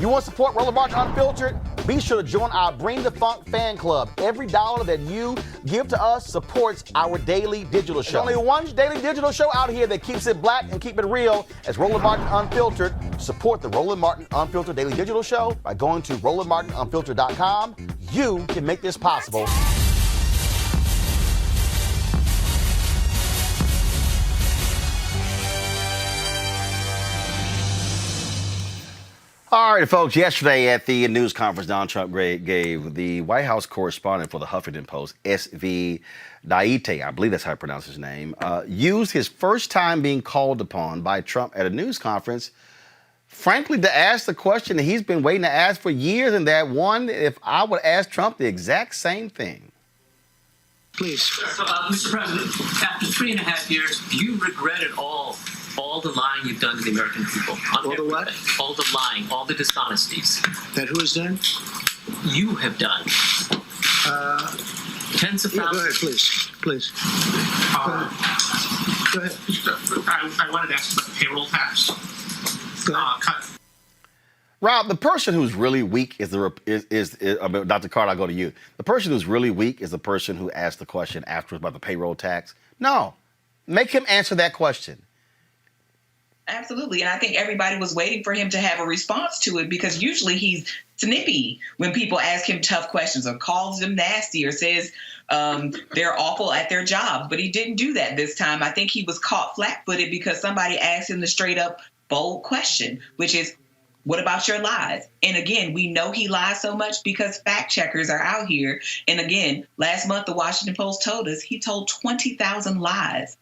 You want to support Roland Martin Unfiltered? Be sure to join our Bring the Funk fan club. Every dollar that you give to us supports our daily digital show. There's only one daily digital show out here that keeps it black and keep it real. It's Roland Martin Unfiltered. Support the Roland Martin Unfiltered daily digital show by going to RolandMartinUnfiltered.com. You can make this possible. All right, folks, yesterday at the news conference Donald Trump gave, the White House correspondent for the Huffington Post, S.V. Dáte, I believe that's how I pronounce his name, used his first time being called upon by Trump at a news conference, frankly, to ask the question that he's been waiting to ask for years, and that one, if I would ask Trump the exact same thing. Please. So, Mr. President, after 3.5 years, do you regret at all the lying you've done to the American people? All the what? All the lying, all the dishonesties. That who has done? You have done. Tens of thousands. Go ahead, please. Go ahead. I wanted to ask about the payroll tax. Go ahead. Rob, the person who's really weak is Dr. Carter, I'll go to you. The person who's really weak is the person who asked the question afterwards about the payroll tax. No, make him answer that question. Absolutely. And I think everybody was waiting for him to have a response to it, because usually he's snippy when people ask him tough questions or calls them nasty or says they're awful at their jobs. But he didn't do that this time. I think he was caught flat-footed because somebody asked him the straight up bold question, which is, what about your lies? And again, we know he lies so much because fact checkers are out here. And again, last month, the Washington Post told us he told 20,000 lies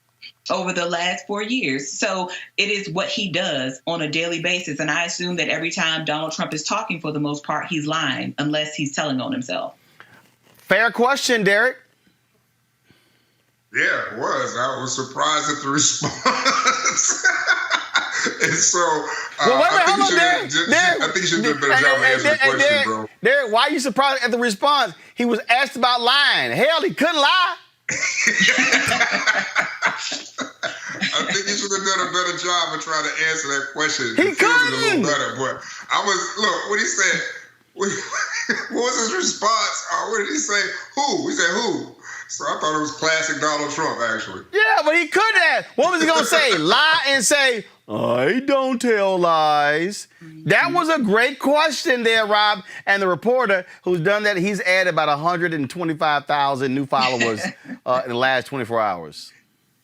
over the last 4 years. So it is what he does on a daily basis. And I assume that every time Donald Trump is talking, for the most part, he's lying, unless he's telling on himself. Fair question, Derek. Yeah, it was. I was surprised at the response. And so, I think you should do a better job of answering the question, bro. Derek, why are you surprised at the response? He was asked about lying. Hell, he couldn't lie. I think he should have done a better job of trying to answer that question. He couldn't. A little better, but look, what he said, what was his response? What did he say? Who? He said who? So I thought it was classic Donald Trump, actually. Yeah, but he couldn't have. What was he going to say? Lie and say, I don't tell lies. That was a great question there, Rob. And the reporter who's done that, he's added about 125,000 new followers in the last 24 hours.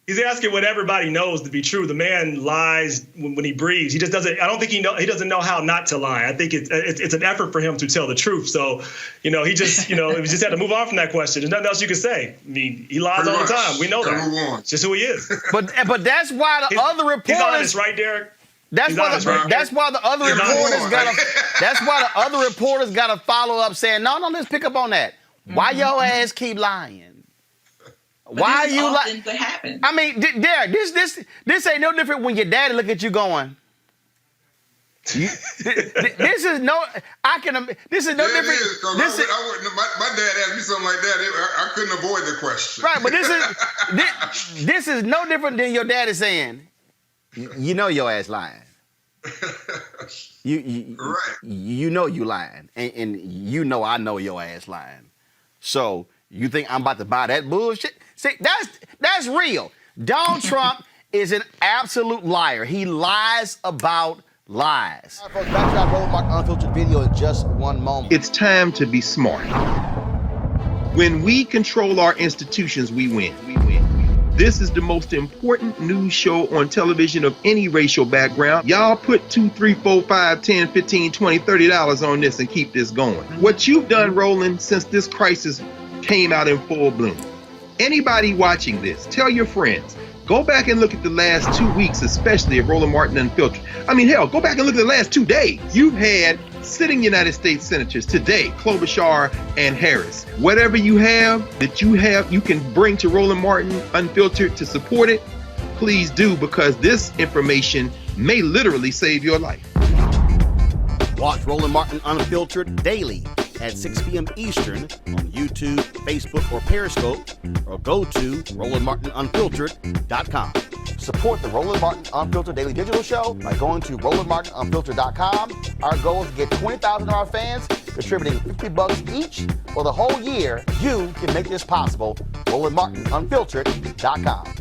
He's asking what everybody knows to be true. The man lies when he breathes. He just doesn't. I don't think he doesn't know how not to lie. I think it's an effort for him to tell the truth. So, he just he just had to move on from that question. There's nothing else you can say. I mean, he lies all the time. We know that. It's just who he is. But that's why the other reporters. He's honest, right, Derek? That's why the other reporters got to follow up saying, no, let's pick up on that. Why your ass keep lying? Why are you lying? What happened? I mean, Derek, this ain't no different when your daddy look at you going. This is no different. My dad asked me something like that. I couldn't avoid the question. Right, but this is no different than your daddy saying, you know your ass lying. Right. You know you lying, and you know I know your ass lying. So you think I'm about to buy that bullshit? See, that's real. Donald Trump is an absolute liar. He lies about lies. All right, folks, back to our Roland Martin Unfiltered video in just one moment. It's time to be smart. When we control our institutions, we win. This is the most important news show on television of any racial background. Y'all put $2, $3, $4, $5, $10, $15, $20, $30 on this and keep this going. What you've done, Roland, since this crisis came out in full bloom. Anybody watching this, tell your friends. Go back and look at the last 2 weeks, especially of Roland Martin Unfiltered. I mean, hell, go back and look at the last 2 days. You've had sitting United States senators today, Klobuchar and Harris. Whatever you have that you can bring to Roland Martin Unfiltered to support it, please do, because this information may literally save your life. Watch Roland Martin Unfiltered daily at 6 p.m. Eastern on YouTube, Facebook, or Periscope, or go to RolandMartinUnfiltered.com. Support the Roland Martin Unfiltered Daily Digital Show by going to RolandMartinUnfiltered.com. Our goal is to get 20,000 of our fans contributing $50 each for the whole year. You can make this possible. RolandMartinUnfiltered.com.